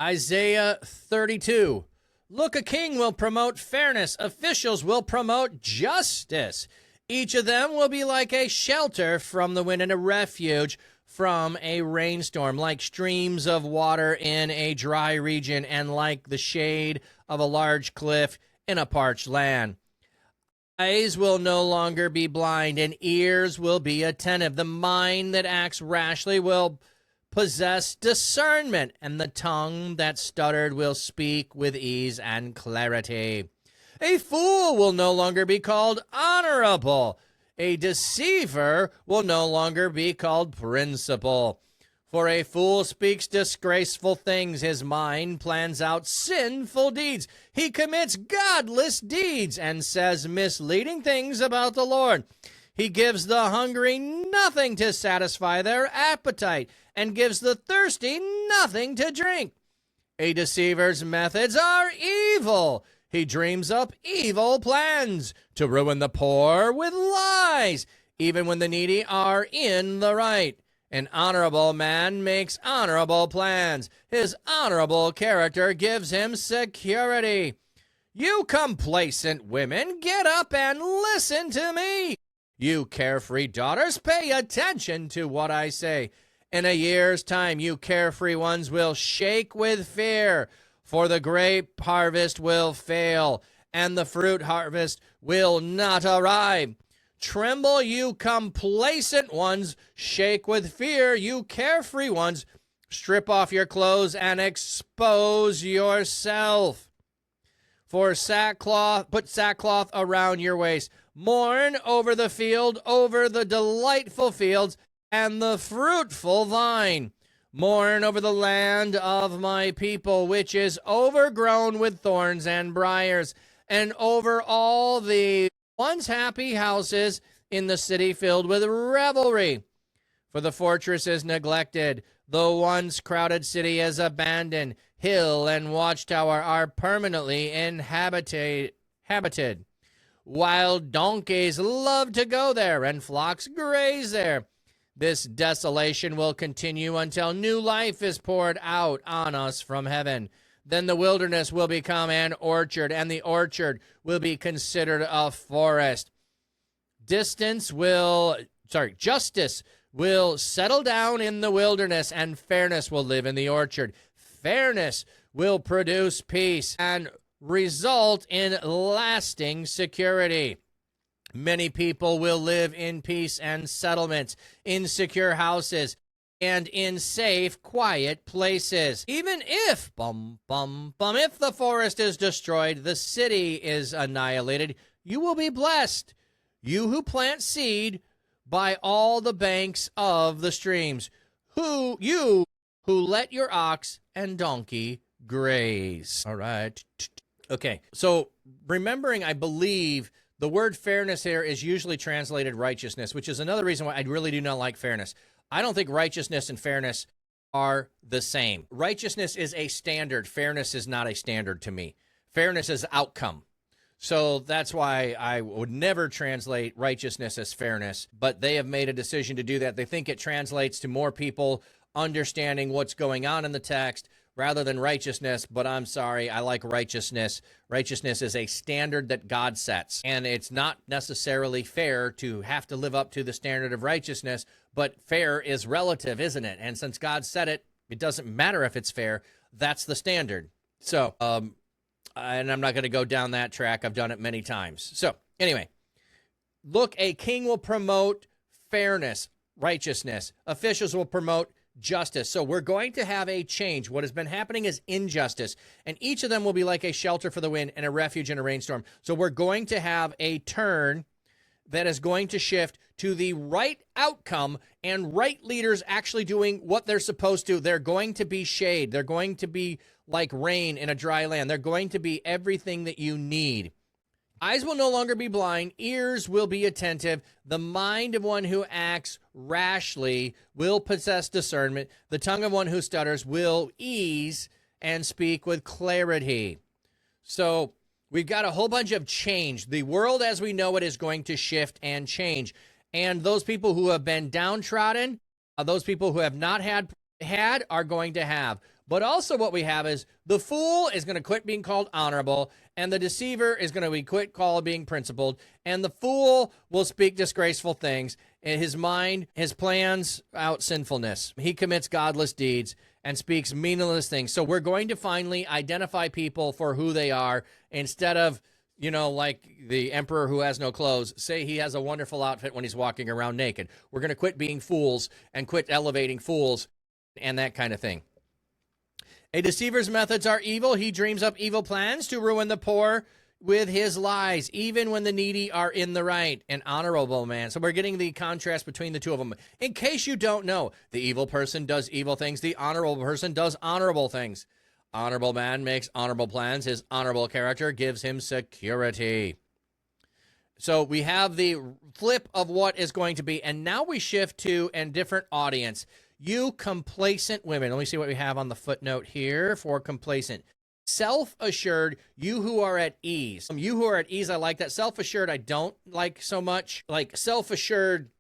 Isaiah 32. Look, a king will promote fairness. Officials will promote justice. Each of them will be like a shelter from the wind and a refuge from a rainstorm, like streams of water in a dry region and like the shade of a large cliff in a parched land. Eyes will no longer be blind and ears will be attentive. The mind that acts rashly will possess discernment, and the tongue that stuttered will speak with ease and clarity. A fool will no longer be called honorable. A deceiver will no longer be called principal. For a fool speaks disgraceful things. His mind plans out sinful deeds. He commits godless deeds and says misleading things about the Lord. He gives the hungry nothing to satisfy their appetite and gives the thirsty nothing to drink. A deceiver's methods are evil. He dreams up evil plans to ruin the poor with lies, even when the needy are in the right. An honorable man makes honorable plans. His honorable character gives him security. You complacent women, get up and listen to me. You carefree daughters, pay attention to what I say. In a year's time, you carefree ones will shake with fear, for the grape harvest will fail, and the fruit harvest will not arrive. Tremble, you complacent ones, shake with fear, you carefree ones. Strip off your clothes and expose yourself. For sackcloth, put sackcloth around your waist. Mourn over the field, over the delightful fields and the fruitful vine. Mourn over the land of my people, which is overgrown with thorns and briars, and over all the once happy houses in the city filled with revelry. For the fortress is neglected, the once crowded city is abandoned. Hill and watchtower are permanently inhabited. Wild donkeys love to go there, and flocks graze there. This desolation will continue until new life is poured out on us from heaven. Then the wilderness will become an orchard, and the orchard will be considered a forest. Justice will settle down in the wilderness, and fairness will live in the orchard. Fairness will produce peace and result in lasting security. Many people will live in peace and settlements, in secure houses, and in safe, quiet places. Even if, if the forest is destroyed, the city is annihilated, you will be blessed, you who plant seed by all the banks of the streams, you who let your ox and donkey graze. All right. Okay, so remembering, I believe, the word fairness here is usually translated righteousness, which is another reason why I really do not like fairness. I don't think righteousness and fairness are the same. Righteousness is a standard. Fairness is not a standard to me. Fairness is outcome. So that's why I would never translate righteousness as fairness, but they have made a decision to do that. They think it translates to more people understanding what's going on in the text rather than righteousness, but I'm sorry, I like righteousness. Righteousness is a standard that God sets, and it's not necessarily fair to have to live up to the standard of righteousness, but fair is relative, isn't it? And since God said it, it doesn't matter if it's fair. That's the standard. So, and I'm not going to go down that track. I've done it many times. So, anyway, look, a king will promote fairness, righteousness. Officials will promote justice. So we're going to have a change. What has been happening is injustice, and each of them will be like a shelter for the wind and a refuge in a rainstorm. So we're going to have a turn that is going to shift to the right outcome and right leaders actually doing what they're supposed to. They're going to be shade. They're going to be like rain in a dry land. They're going to be everything that you need. Eyes will no longer be blind, ears will be attentive. The mind of one who acts rashly will possess discernment. The tongue of one who stutters will ease and speak with clarity. So we've got a whole bunch of change. The world as we know it is going to shift and change. And those people who have been downtrodden, those people who have not had are going to have. But also what we have is the fool is going to quit being called honorable, and the deceiver is going to be quit called being principled, and the fool will speak disgraceful things. In his mind, his plans out sinfulness. He commits godless deeds and speaks meaningless things. So we're going to finally identify people for who they are instead of, like the emperor who has no clothes, say he has a wonderful outfit when he's walking around naked. We're going to quit being fools and quit elevating fools and that kind of thing. A deceiver's methods are evil. He dreams up evil plans to ruin the poor with his lies, even when the needy are in the right. An honorable man. So we're getting the contrast between the two of them. In case you don't know, the evil person does evil things. The honorable person does honorable things. Honorable man makes honorable plans. His honorable character gives him security. So we have the flip of what is going to be. And now we shift to a different audience. You complacent women. Let me see what we have on the footnote here for complacent. Self-assured, you who are at ease. You who are at ease, I like that. Self-assured, I don't like so much. Like self-assured,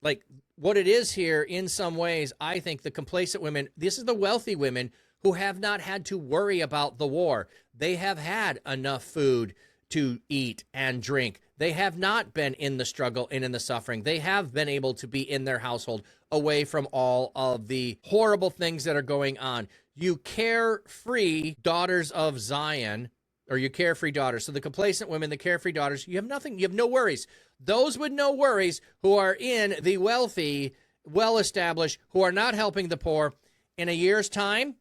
like what it is here in some ways, I think the complacent women, this is the wealthy women who have not had to worry about the war. They have had enough food to eat and drink. They have not been in the struggle and in the suffering. They have been able to be in their household away from all of the horrible things that are going on. You carefree daughters of Zion, or you carefree daughters. So the complacent women, the carefree daughters, you have nothing, you have no worries. Those with no worries who are in the wealthy, well-established, who are not helping the poor, in a year's time,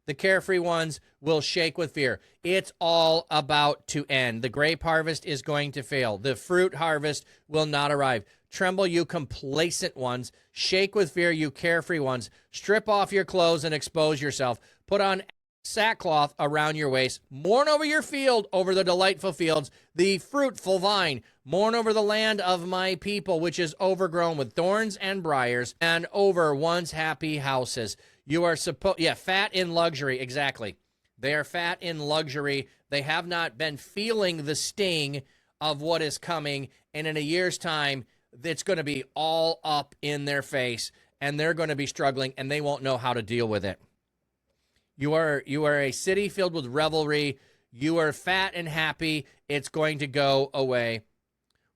the carefree ones will shake with fear. It's all about to end. The grape harvest is going to fail. The fruit harvest will not arrive. Tremble, you complacent ones. Shake with fear, you carefree ones. Strip off your clothes and expose yourself. Put on sackcloth around your waist. Mourn over your field, over the delightful fields, the fruitful vine. Mourn over the land of my people, which is overgrown with thorns and briars, and over once happy houses. You are fat in luxury. Exactly. They are fat in luxury. They have not been feeling the sting of what is coming. And in a year's time, it's going to be all up in their face, and they're going to be struggling, and they won't know how to deal with it. You are a city filled with revelry. You are fat and happy. It's going to go away.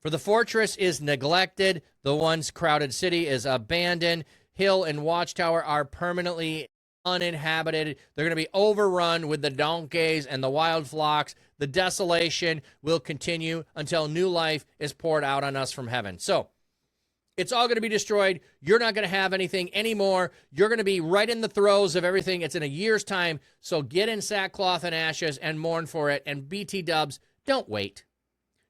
For the fortress is neglected. The once crowded city is abandoned. Hill and watchtower are permanently uninhabited. They're going to be overrun with the donkeys and the wild flocks. The desolation will continue until new life is poured out on us from heaven. So it's all going to be destroyed. You're not going to have anything anymore. You're going to be right in the throes of everything. It's in a year's time. So get in sackcloth and ashes and mourn for it. And BT dubs, don't wait.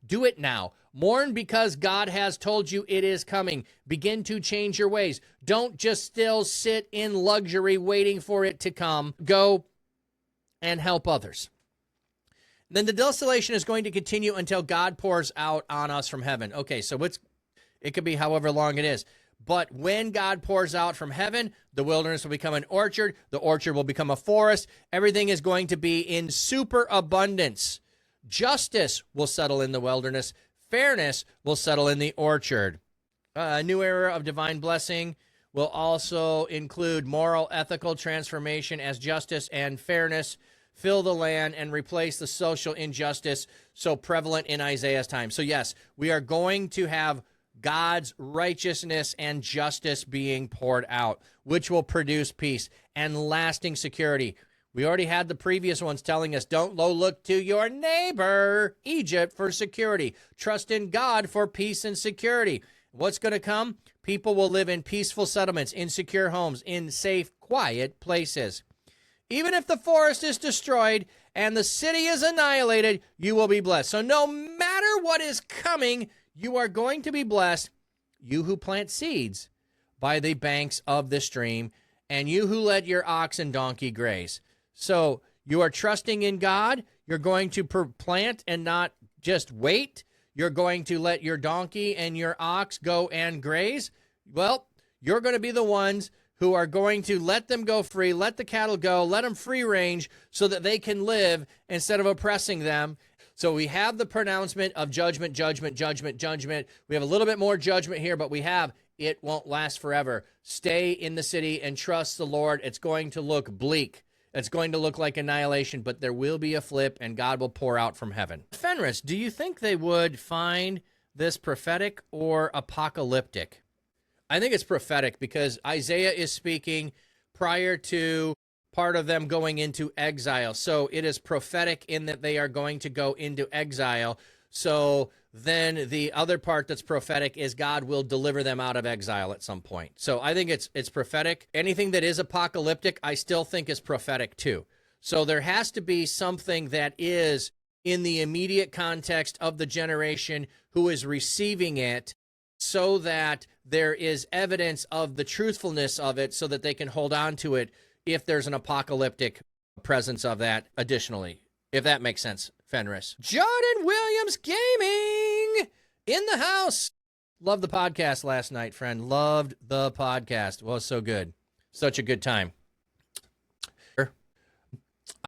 Do it now. Mourn because God has told you it is coming. Begin to change your ways. Don't just still sit in luxury waiting for it to come. Go and help others. Then the desolation is going to continue until God pours out on us from heaven. Okay, so it could be however long it is. But when God pours out from heaven, the wilderness will become an orchard. The orchard will become a forest. Everything is going to be in superabundance. Justice will settle in the wilderness. Fairness will settle in the orchard. A new era of divine blessing will also include moral, ethical transformation as justice and fairness fill the land and replace the social injustice so prevalent in Isaiah's time. So yes, we are going to have God's righteousness and justice being poured out, which will produce peace and lasting security. We already had the previous ones telling us, don't look to your neighbor, Egypt, for security. Trust in God for peace and security. What's going to come? People will live in peaceful settlements, in secure homes, in safe, quiet places. Even if the forest is destroyed and the city is annihilated, you will be blessed. So no matter what is coming, you are going to be blessed, you who plant seeds by the banks of the stream, and you who let your ox and donkey graze. So you are trusting in God. You're going to plant and not just wait. You're going to let your donkey and your ox go and graze. Well, you're going to be the ones who are going to let them go free, let the cattle go, let them free range so that they can live instead of oppressing them. So we have the pronouncement of judgment, judgment, judgment, judgment. We have a little bit more judgment here, but we have it won't last forever. Stay in the city and trust the Lord. It's going to look bleak. It's going to look like annihilation, but there will be a flip and God will pour out from heaven. Fenris, do you think they would find this prophetic or apocalyptic? I think it's prophetic because Isaiah is speaking prior to part of them going into exile. So it is prophetic in that they are going to go into exile. So then the other part that's prophetic is God will deliver them out of exile at some point. So I think it's prophetic. Anything that is apocalyptic, I still think is prophetic too. So there has to be something that is in the immediate context of the generation who is receiving it, so that there is evidence of the truthfulness of it so that they can hold on to it if there's an apocalyptic presence of that additionally, if that makes sense, Fenris. Jordan Williams Gaming in the house. Loved the podcast last night, friend. Loved the podcast. Well, so good. Such a good time.